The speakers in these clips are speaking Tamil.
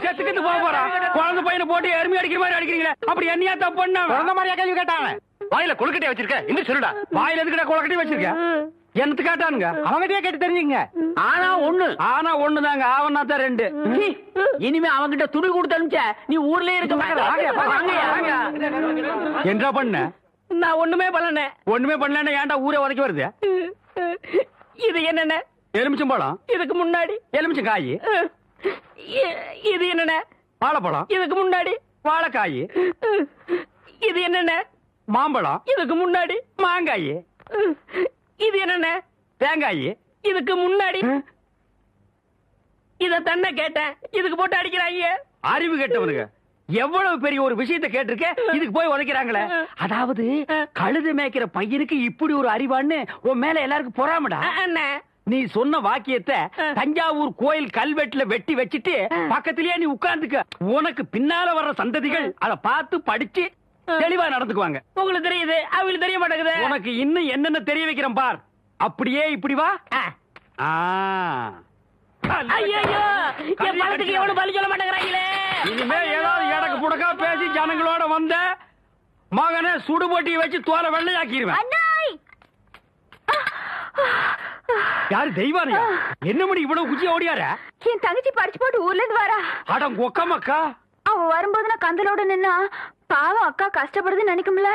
செத்துக்கிட்டு போக போறான். குழந்தை பையனை போட்டு எருமை அடிக்கிற மாதிரி அடிக்கிறீங்களே, அப்படி என்னையா தப்பு பண்ண? குழந்தை மாதிரியா கேள்வி கேட்டாங்க? வாயில கொழுக்கட்டை வச்சிருக்க, இன்னும் சொல்லுடா. வாயில எதுக்கிட்ட கொழுக்கட்டை வச்சிருக்க? என்னத்து கேட்டானுங்க? அவங்கிட்டே கேட்டு தெரிஞ்சுங்க. ஆனா ஒண்ணுதாங்க, ஆவனா தான் 2. இனிமே அவங்கிட்ட துணி கொடுத்து அனுப்பிச்ச நீ ஊர்லயே இருக்க என்ன பண்ண? நான் ஒண்ணுமே பண்ணல. ஒண்ணுமே பண்ணல, ஏன்டா ஊரே உதைக்க வருது? இது என்னென்ன? எலுமிச்சம்பழம். இதுக்கு முன்னாடி எலுமிச்சங்காய். இது என்னென்ன? வாழைப்பழம். இதுக்கு முன்னாடி வாழைக்காய். இது என்னென்ன? மாம்பழம். இதுக்கு முன்னாடி மாங்காய். இது என்னென்ன? தேங்காய். இதுக்கு முன்னாடி இத தன்ன கேட்டேன், இதுக்கு போட்டு அடிக்கிறாங்க. அறிவு கேட்டவனுங்க, எவ்வளவு பெரிய ஒரு விஷயத்தை கேட்டிருக்க, இதுக்கு போய் உதைக்கிறாங்களே. அதாவது கழுது மேய்க்கிற பையனுக்கு இப்படி ஒரு அறிவான்னு உன் மேல எல்லாருக்கும் பொறாமடா. நீ சொன்ன வாக்கியத்தை தஞ்சாவூர் கோயில் கல்வெட்டுல வெட்டி வச்சிட்டு பக்கத்திலேயே நீ உட்கார்ந்துக்க. உனக்கு பின்னால வர்ற சந்ததிகள் அதை பார்த்து படிச்சு தெளிவா நடந்துக்குவாங்க. உங்களுக்கு தெரியுது, அவங்களுக்கு தெரிய மாட்டேங்குது. உனக்கு இன்னும் என்னென்ன தெரிய வைக்கிறேன் பார். அப்படியே இப்படி வா. என் பழத்துக்கு எவனும் பலி சொல்ல மாட்டேங்கிறாங்களே. இனிமே ஏதாவது எடக்கு புடக்கா பேசி ஜனங்களோட வந்த மகனை சுடுபொட்டி வச்சு தோலை வெள்ளையாக்கிடுவேன். யாரு தெய்வானையா? என்ன மணி இவ்வளவு குச்சி ஓடியார? என் தங்கச்சி படிச்சு போட்டு ஊர்ல இருந்து வரா. அடம் கொக்கமக்கா. அவ வரும்போது நான் கந்தலோட நின்னா பாவம் அக்கா கஷ்டப்படுதுன்னு நினைக்கும்ல,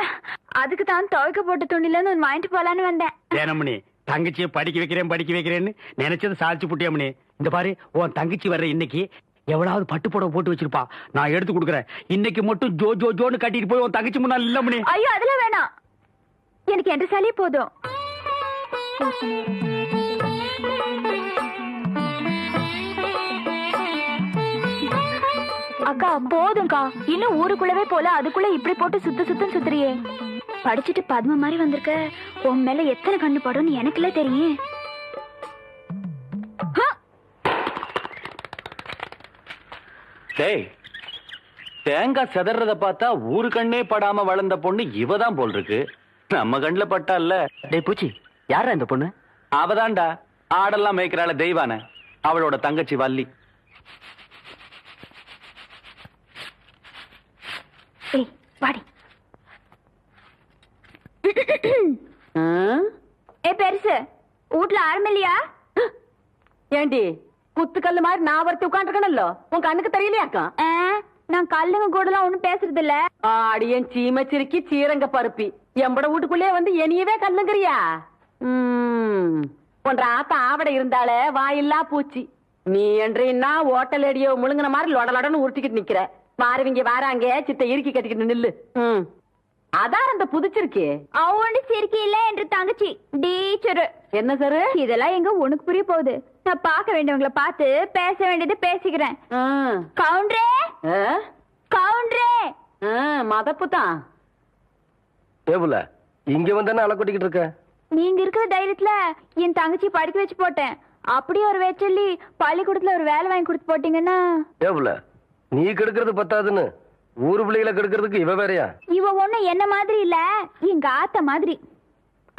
அதுக்கு தான் துவைக்க போட்ட துணில இருந்து வாங்கிட்டு போலான்னு வந்தேன். ஏனமணி, தங்கச்சியை படிக்க வைக்கிறேன்னு நினைச்சது சாதிச்சு புட்டியமணி. இந்த பாரு, உன் தங்கச்சி வர்ற இன்னைக்கு எவ்வளவு பட்டு புடவை போட்டு வச்சிருப்பா, நான் எடுத்து கொடுக்குறேன். இன்னைக்கு மட்டும் ஜோ ஜோ ஜோன்னு கட்டிட்டு போய் உன் தங்கச்சி முன்னாள் இல்லமணி. ஐயோ அதெல்லாம் வேணாம், எனக்கு என்ற சாலியே போதும். அக்கா போதும்க்கா, இன்னும் ஊருக்குள்ளவே போல அதுக்குள்ள இப்படி போட்டு சுத்தம் சுத்துறியே. படிச்சுட்டு பத்ம மாதிரி வந்திருக்க, உன் மேல எத்தனை கண்ணு படும்னு எனக்குல தெரியும். தேங்காய் செதறத பார்த்தா ஊரு கண்ணே படாம வளர்ந்த பொண்ணு இவதான் போல் இருக்கு. நம்ம கண்ணுல பட்டா இல்ல. டேய் பூச்சி, யாரா இந்த பொண்ணு? அவதான்டா ஆடெல்லாம் மேய்க்கிறாள தெய்வான, அவளோட தங்கச்சி வள்ளி. வாடி. பெருசு வீட்டுல ஆரம்பில்லையா? ஏண்டி குத்துக்கல்லு மாதிரி நான் ஒருத்தி உட்காந்துருக்கணும்ல, உன் கண்ணுக்கு தெரியலையாக்கா? நான் கல்லுங்க கூட எல்லாம் ஒண்ணும் பேசுறது இல்ல. ஆடியன் சீமச்சிருக்கி சீரங்க பருப்பி எம்பட வீட்டுக்குள்ளே வந்து என்னையவே கல்லுங்கிறியா? ஒன்ற ஆத்த ஆவட இருந்தாலே வாயில்லா பூச்சி. நீ என்றா ஓட்டல் அடியோ முழுங்கின மாதிரி லொடலொடன்னு உருட்டிக்கிட்டு நிக்கிற. மாறுவீங்க வாராங்க சித்த இறுக்கி கட்டிக்கிட்டு நில்லு. அதான் அந்த புதிச்சிருக்கே அவனு சிரிக்கி இல்ல என்று தங்கச்சி டீச்சரு. என்ன சார் இதெல்லாம் எங்க உனக்கு புரிய போகுது? நான் பார்க்க வேண்டியவங்களை பார்த்து பேச வேண்டியது பேசிக்கிறேன். கவுண்டரே கவுண்டரே. மதப்பு தான். ஏபுல இங்க வந்தானே அலை கொட்டிக்கிட்டு இருக்க. நீங்க இருக்கிற தைரியத்துல என் தங்கச்சி படிக்க வச்சு போட்டேன். அப்படியே ஒரு வேச்சொல்லி பள்ளிக்கூடத்துல ஒரு வேலை வாங்கி கொடுத்து போட்டீங்கன்னா. ஏபுல நீ கெடுக்கிறது பத்தாதுன்னு ஊரு பிள்ளைகளை கெடுக்கிறதுக்கு இவ வேறையா? இவ ஒண்ணு என்ன மாதிரி இல்ல, எங்க ஆத்த மாதிரி.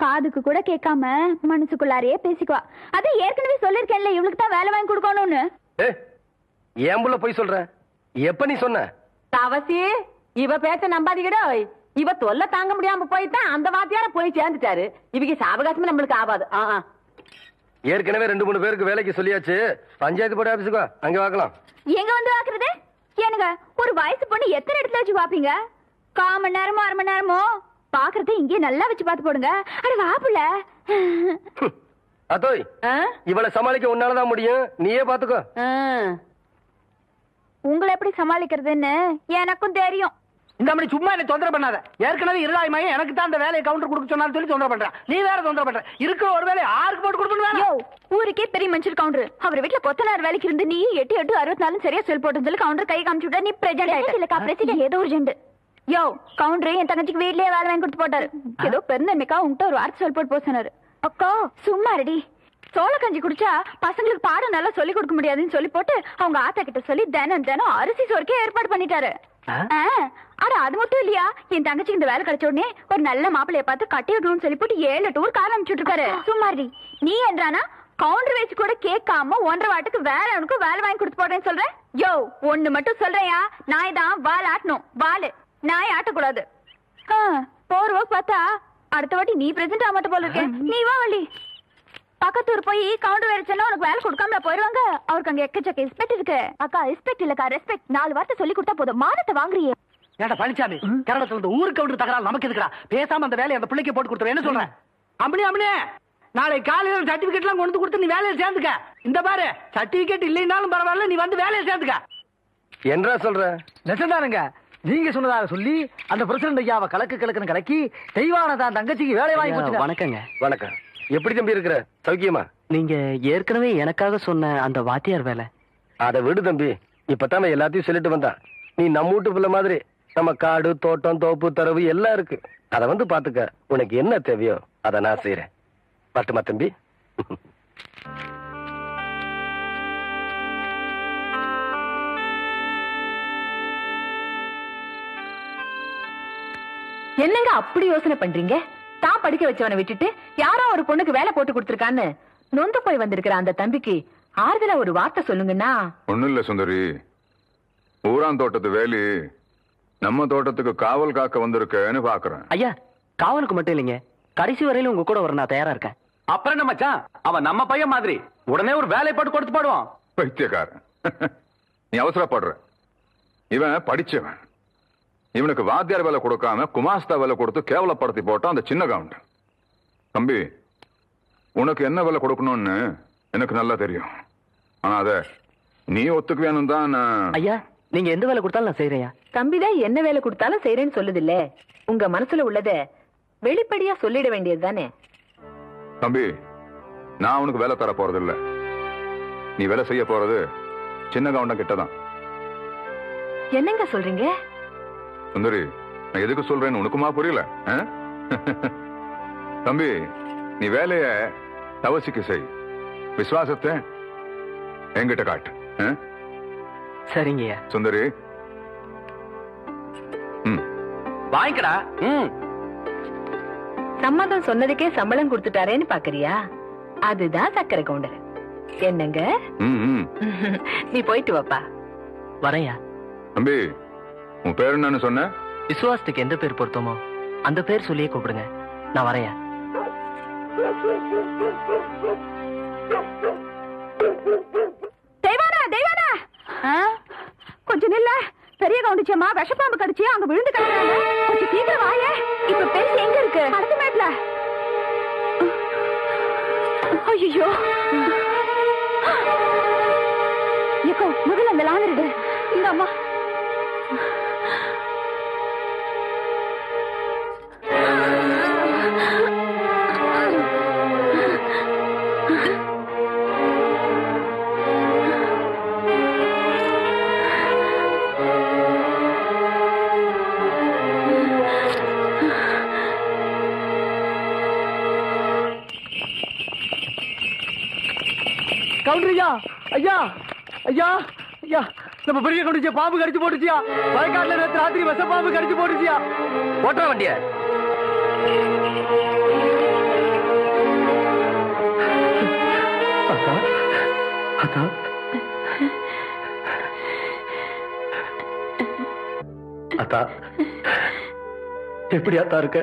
காதுக்கு கூட கேட்காம மனசுக்குள்ளாரையே பேசிக்குவா. அத ஏற்கனவே சொல்லிருக்கேன்ல, இவளுக்கு தான் வேலை வாங்கி கொடுக்கணும்னு. ஏம்புல போய் சொல்ற? எப்ப நீ சொன்ன? தவசி இவ பேச்ச நம்பாதீங்கடா. இவ தொல்லை தாங்க முடியாம போய்தான் அந்த வாத்தியார போய் சேர்ந்துட்டாரு. இவங்க சாவகாசமே நம்மளுக்கு ஆகாது. ஏற்கனவே 2-3 பேருக்கு வேலைக்கு சொல்லியாச்சு. பஞ்சாயத்து போர்டு ஆபீஸுக்கு அங்க வாக்கலாம். எங்க வந்து வாக்குறது? எனக்கு ஒரு வயசு பொண்ணு எத்தனை இடத்துல வச்சு பாப்பீங்க? 1/4 மணி நேரமோ 1/2 மணி நேரமோ பாக்குறத இங்கே நல்லா வச்சு பாத்து போடுங்க. அட வாப்புல அதோய், இவளை சமாளிக்க உன்னாலதான் முடியும். நீயே பாத்துக்கோ. உங்களை எப்படி சமாளிக்கிறதுன்னு எனக்கும் தெரியும். இந்த மாதிரி சும்மா என்ன தொந்தரவு பண்ணாத. ஏற்கனவே இருளாய்மையே எனக்கு தான் அந்த வேலையை கவுண்டர் கொடுக்க சொன்னாலும் சொல்லி தொந்தரவு பண்றான். நீ வேற தொந்தரவு பண்ற. இருக்கிற ஒரு வேலையை ஆருக்கு போட்டு கொடுக்கணும்? ஊருக்கே பெரிய மனுஷர் கவுண்டர். அவர் வீட்டுல கொத்தனார் வேலைக்கு இருந்து நீ 8 64 சரியா செல் போட்டு சொல்லி கவுண்டர் கை காமிச்சு விட்டா. நீ பிரசிடென்ட் ஏதோ ஒரு ஜெண்டு. யோ கவுண்டர் என் தங்கச்சிக்கு வீட்லயே வேலை வாங்கி கொடுத்து போட்டாரு. ஏதோ பெருந்தன்மைக்கா உங்ககிட்ட ஒரு வார்த்தை சொல் போட்டு போனாரு. அக்கா சும்மா ரெடி. சோள கஞ்சி குடிச்சா பசங்களுக்கு பாடம் நல்லா சொல்லி கொடுக்க முடியாதுன்னு சொல்லி போட்டு அவங்க ஆத்தா கிட்ட சொல்லி தினம் அரிசி சோறுக்கே ஏற்பாடு பண்ணிட்டாரு. ஆனா அது மட்டும் இல்லையா, என் தங்கச்சிக்கு இந்த வேலை கிடைச்ச உடனே ஒரு நல்ல மாப்பிள்ளைய பார்த்து கட்டி விடணும்னு சொல்லி போட்டு 7 டூர் கார் அனுப்பிச்சுட்டு இருக்காரு. சும்மாரி நீ என்றானா கவுண்டர் வச்சு கூட கேட்காம 1.5 வாட்டுக்கு வேற அவனுக்கு வேலை வாங்கி கொடுத்து போடுறேன்னு சொல்றேன். யோ ஒண்ணு மட்டும் சொல்றேயா, நாய் தான் வால் ஆட்டணும், வாலு நாய் ஆட்டக்கூடாது. போர்வ பார்த்தா அடுத்த வாட்டி நீ பிரசன்ட் ஆக மாட்ட போல இருக்கேன். நீ வா வள்ளி. பக்கத்தூர் போய் கவுண்டர் வேற சொன்னா உனக்கு வேலை கொடுக்காமல போயிருவாங்க. அவருக்கு அங்க எக்கச்சக்க ரெஸ்பெக்ட் இருக்கு. அக்கா ரெஸ்பெக்ட் இல்லக்கா ரெஸ்பெக்ட். 4 வார்த்தை சொல்லி கொடுத்தா போதும், மானத்தை வாங்குறியே. ஏடா பழனிசாமி, கரடத்துல இந்த ஊருக்கு கவுண்டர் தகராறு நமக்கு எதுக்குடா? பேசாம அந்த வேலையை அந்த பிள்ளைக்கு போட்டு கொடுத்துரு. என்ன சொல்றேன்? அம்மனே நாளை காலையில சர்டிபிகேட் எல்லாம் கொண்டு கொடுத்து நீ வேலையை சேர்ந்துக்க. இந்த பாரு, சர்டிபிகேட் இல்லைன்னாலும் பரவாயில்ல, நீ வந்து வேலையை சேர்ந்துக்க. என்ன சொல்ற? நெசந்தானுங்க, நீங்க சொன்னதாக சொல்லி அந்த பிரசிடண்ட் ஐயாவை கலக்குன்னு கலக்கி தெய்வான தான் தங்கச்சிக்கு வேலை வாங்கி கொடுத்து. வணக்கங்க. வணக்கம். எப்படி தம்பி இருக்கிற? சௌக்கியமா? நீங்க ஏற்கனவே எனக்காக சொன்ன அந்த வாத்தியார் வேலை. அதை விடு தம்பி, இப்பதான் எல்லாத்தையும் சொல்லிட்டு வந்தா. நீ நம்ம வீட்டு பிள்ளை மாதிரி நம்ம காடு தோட்டம் தோப்பு தரவு எல்லாம் இருக்கு. அதை வந்து பாத்துக்க. உனக்கு என்ன தேவையோ அதை நான் செய்யறேன். பட்டுமா தம்பி? என்னங்க அப்படி யோசனை பண்றீங்க? தான் படிக்க வச்சவனை விட்டுட்டு யாரோ ஒரு பொண்ணுக்கு வேலை போட்டு கொடுத்துருக்கான்னு நொந்து போய் வந்திருக்கிற அந்த தம்பிக்கு ஆறுதலா ஒரு வார்த்தை சொல்லுங்கன்னா. ஒண்ணும் இல்ல சுந்தரி, ஊரான் தோட்டத்து வேலி நம்ம தோட்டத்துக்கு காவல் காக்க வந்திருக்கேன்னு பாக்குறேன். ஐயா, காவலுக்கு மட்டும் இல்லைங்க, கடைசி வரையில உங்க கூட வர நான் தயாரா இருக்கேன். அப்புறம் என்ன மச்சான், அவன் நம்ம பையன் மாதிரி உடனே ஒரு வேலை போட்டு கொடுத்து பாடுவான். பைத்தியக்காரன். நீ அவசரப்படுற. இவன் படிச்சவன். இவனுக்கு வாத்தியார் வேலை கொடுக்காம குமாஸ்தா வேலை கொடுத்து கேவலப்படுத்தி போட்டான் அந்த சின்ன கவுண்டர். தம்பி, உனக்கு என்ன வேலை கொடுக்கணும்னு எனக்கு நல்லா தெரியும். ஆனா அத நீ ஒத்துக்குவேன்னு தான். ஐயா, நீங்க எந்த வேலை கொடுத்தாலும் நான் செய்யறேன். தம்பிதான் என்ன வேலை கொடுத்தாலும் செய்யறேன்னு சொல்லுது இல்ல. உங்க மனசுல உள்ளத வெளிப்படையா சொல்லிட வேண்டியது தானே. தம்பி, நான் உனக்கு வேலை தர போறது இல்ல. நீ வேலை செய்ய போறது சின்ன கவுண்டன் கிட்டதான். என்னங்க சொல்றீங்க? சுந்தரி, நான் எதுக்கு சொல்றேன்னு உனக்குமா புரியல? தம்பி, நீ வேலைய தவசிக்கு செய். விசுவாசத்தை என்கிட்ட காட்டு. சரிங்கய்யா. சுந்தரி, வாங்கிக்கடா. சம்மதம் சொன்னதுக்கே சம்பளம் கொடுத்துட்டாரேன்னு பாக்குறியா? அதுதான் சக்கரை கவுண்டர். என்னங்க? நீ போயிட்டு வாப்பா. வரையா. தம்பி, உன் பேர் என்னன்னு சொன்ன? விசுவாசத்துக்கு எந்த பேர் பொருத்தமோ அந்த பேர் சொல்லியே கூப்பிடுங்க. நான் வரையா. தெய்வானா கொஞ்சம் நில்ல. பெரிய கவுண்டிச்சம்மா விஷப்பாம்பு கடிச்சு அங்க விழுந்து கிடக்குறாங்க. கொஞ்சம் சீக்கிரம் வாயே. இப்ப பெருசு எங்க இருக்கு? அடுத்த மேட்ல. ஐயோ, எக்கோ முதல்ல அந்த லாந்தரிடு. இந்த அம்மா கவுண்டரியா, ஐயா ஐயா ஐயா, நம்ம பெரிய கவுண்டிச்ச பாம்பு கடிச்சு போட்டுச்சியா. வயக்காட்டுல நேற்று ராத்திரி விஷ பாம்பு கடிச்சு போட்டுச்சியா. ஓட்டுற வண்டிய. அத்தா, எப்படி அத்தா இருக்க?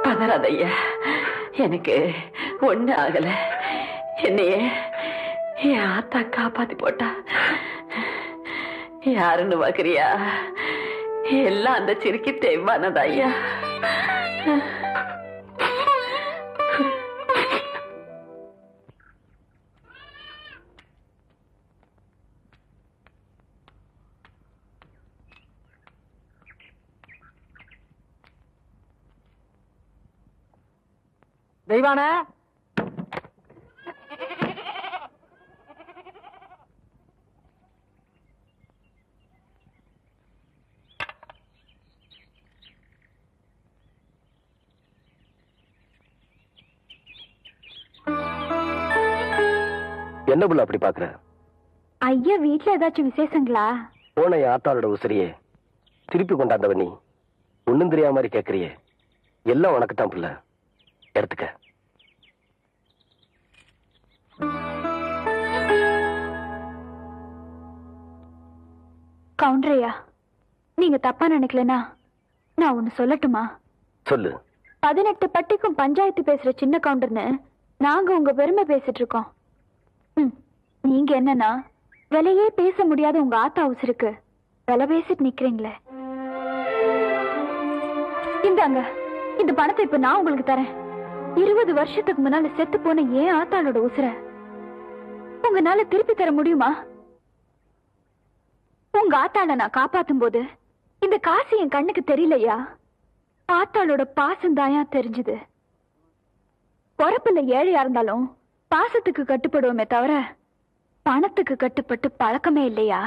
பதறாத ஐயா, எனக்கு ஒண்ணு ஆகல. என்னைய என் ஆத்தா காப்பாத்தி போட்டா. யாருன்னு பாக்குறியா? எல்லாம் அந்த சிரிக்கி தேவானதா ஐயா. தெய்வான, என்ன புள்ள அப்படி பாக்குற? ஐயா, வீட்டுல ஏதாச்சும் விசேஷங்களா? போன ஆத்தாளோட உசிரியே திருப்பி கொண்டாந்தவ நீ ஒண்ணும் தெரியாம மாதிரி கேக்குறியே. எல்லாம் உனக்கு தான் புள்ள. எடுத்துக்க. கவுண்டரையா, நீங்க தப்பா நினைக்கலனா நான் ஒண்ணு சொல்லட்டுமா? சொல்லு. 18 பட்டிக்கும் பஞ்சாயத்து பேசுற சின்ன கவுண்டர்னு நாங்க உங்க பெருமை பேசிட்டு இருக்கோம். நீங்க என்னன்னா விலையே பேச முடியாத உங்க ஆத்தா உசுருக்கு விலை பேசிட்டு நிக்கிறீங்களே. இந்தாங்க, இந்த பணத்தை இப்ப நான் உங்களுக்கு தரேன். 20 வருஷத்துக்கு முன்னால செத்து போன ஏன் ஆத்தாளோட உசுர உங்களால திருப்பி தர முடியுமா? உங்க ஆத்தாள நான் காப்பாத்தும் போது இந்த காசு என் கண்ணுக்கு தெரியலையா, ஆத்தாளோட பாசம் தாயா தெரிஞ்சுது. பொறப்புல ஏழையா இருந்தாலும் பாசத்துக்கு கட்டுப்படுவோமே தவிர பணத்துக்கு கட்டுப்பட்டு பழக்கமே இல்லையா?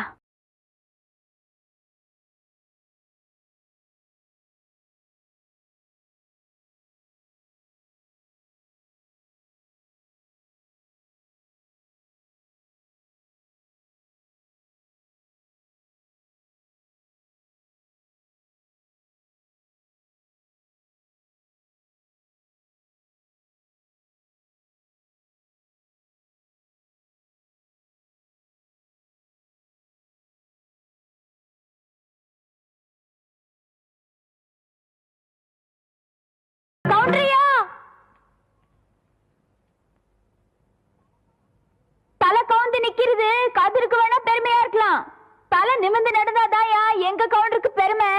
கவுண்டரியா, தலை கவுந்து நிக்கிறது கதிருக்கு வேணா பெருமையா இருக்கலாம். தலை நிமிர்ந்து நடந்தாதாயா எங்க கவுண்டருக்கு பெருமை.